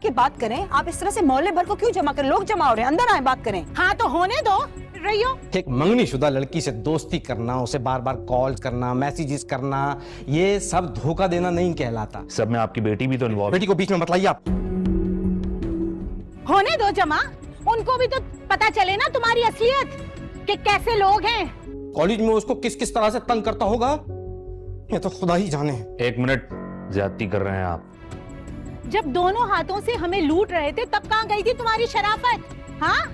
के बात करें। आप इस तरह से मोहल्ले भर को क्यों जमा करें? लोग जमा हो रहे हैं, अंदर आए बात करें। हाँ तो होने दो रहियो। एक मंगनी शुदा लड़की से दोस्ती करना, उसे बार बार कॉल करना, मैसेजेस करना, ये सब धोखा देना नहीं कहलाता। सब में आपकी बेटी भी तो इन्वॉल्व। बेटी को बीच में मत लाइए आप। होने दो जमा, उनको भी तो पता चले ना तुम्हारी असलियत कि कैसे लोग हैं। कॉलेज में उसको किस किस तरह से तंग करता होगा ये तो खुदा ही जाने। 1 मिनट, ज्यादती कर रहे हैं आप। जब दोनों हाथों से हमें लूट रहे थे तब कहाँ गई थी तुम्हारी शराफत? हाँ,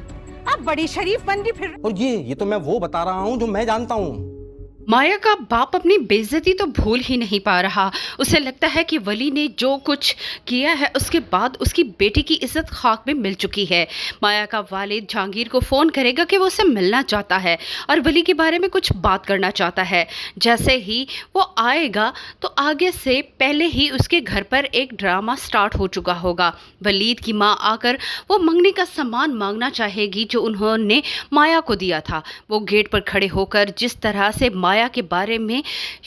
अब बड़ी शरीफ बन रही फिर। और ये तो मैं वो बता रहा हूँ जो मैं जानता हूँ। माया का बाप अपनी बेइज्जती तो भूल ही नहीं पा रहा। उसे लगता है कि वली ने जो कुछ किया है उसके बाद उसकी बेटी की इज्जत खाक में मिल चुकी है। माया का वालिद जहांगीर को फ़ोन करेगा कि वो उसे मिलना चाहता है और वली के बारे में कुछ बात करना चाहता है। जैसे ही वो आएगा तो आगे से पहले ही उसके घर पर एक ड्रामा स्टार्ट हो चुका होगा। वलीद की माँ आकर वो मंगनी का सामान मांगना चाहेगी जो उन्होंने माया को दिया था। वो गेट पर खड़े होकर जिस तरह से माया के बारे में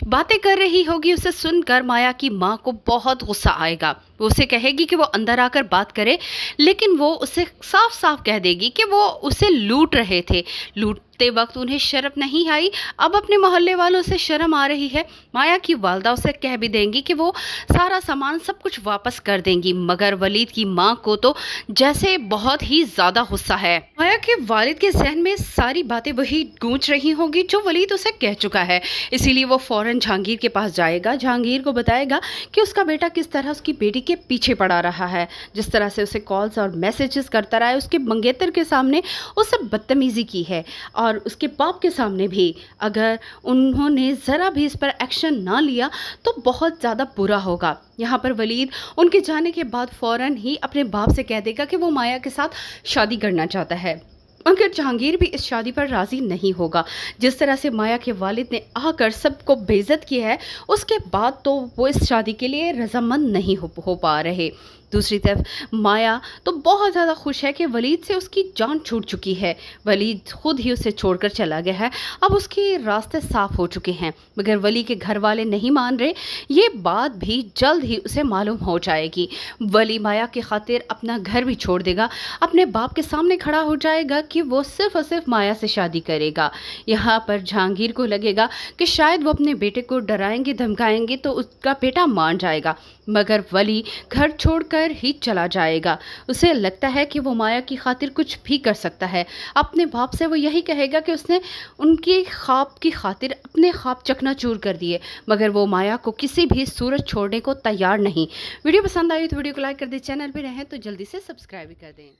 बातें कर रही होगी उसे सुनकर माया की माँ को बहुत गुस्सा आएगा। वो उसे कहेगी कि वो अंदर आकर बात करे, लेकिन वो उसे साफ साफ कह देगी कि वो उसे लूट रहे थे। लूटते वक्त उन्हें शर्म नहीं आई, अब अपने मोहल्ले वालों से शर्म आ रही है। माया की वालदा उसे कह भी देंगी कि वो सारा सामान सब कुछ वापस कर देंगी, मगर वलीद की माँ को तो जैसे बहुत ही ज़्यादा गुस्सा है। माया के वालिद के जहन में सारी बातें वही गूंज रही होंगी जो वलीद उसे कह चुका है। इसीलिए वो फ़ौरन जहांगीर के पास जाएगा, जहांगीर को बताएगा कि उसका बेटा किस तरह उसकी बेटी के पीछे पड़ा रहा है, जिस तरह से उसे कॉल्स और मैसेजेस करता रहा है, उसके मंगेतर के सामने उसे बदतमीज़ी की है और उसके बाप के सामने भी। अगर उन्होंने ज़रा भी इस पर एक्शन ना लिया तो बहुत ज़्यादा बुरा होगा। यहाँ पर वलीद उनके जाने के बाद फ़ौरन ही अपने बाप से कह देगा कि वो माया के साथ शादी करना चाहता है, मगर जहांगीर भी इस शादी पर राज़ी नहीं होगा। जिस तरह से माया के वालिद ने आकर सबको बेइज्जत किया है उसके बाद तो वो इस शादी के लिए रजामंद नहीं हो पा रहे। दूसरी तरफ माया तो बहुत ज़्यादा खुश है कि वलीद से उसकी जान छूट चुकी है। वलीद खुद ही उसे छोड़कर चला गया है, अब उसके रास्ते साफ हो चुके हैं। मगर वली के घर वाले नहीं मान रहे, ये बात भी जल्द ही उसे मालूम हो जाएगी। वली माया की खातिर अपना घर भी छोड़ देगा, अपने बाप के सामने खड़ा हो जाएगा कि वो सिर्फ और सिर्फ माया से शादी करेगा। यहाँ पर जहांगीर को लगेगा कि शायद वो अपने बेटे को डराएंगे धमकाएंगे तो उसका बेटा मान जाएगा, मगर वली घर छोड़कर ही चला जाएगा। उसे लगता है कि वो माया की खातिर कुछ भी कर सकता है। अपने बाप से वो यही कहेगा कि उसने उनके ख्वाब की खातिर अपने ख्वाब चकनाचूर कर दिए, मगर वो माया को किसी भी सूरत छोड़ने को तैयार नहीं। वीडियो पसंद आई तो वीडियो को लाइक कर दें, चैनल पे रहें तो जल्दी से सब्सक्राइब भी कर दें।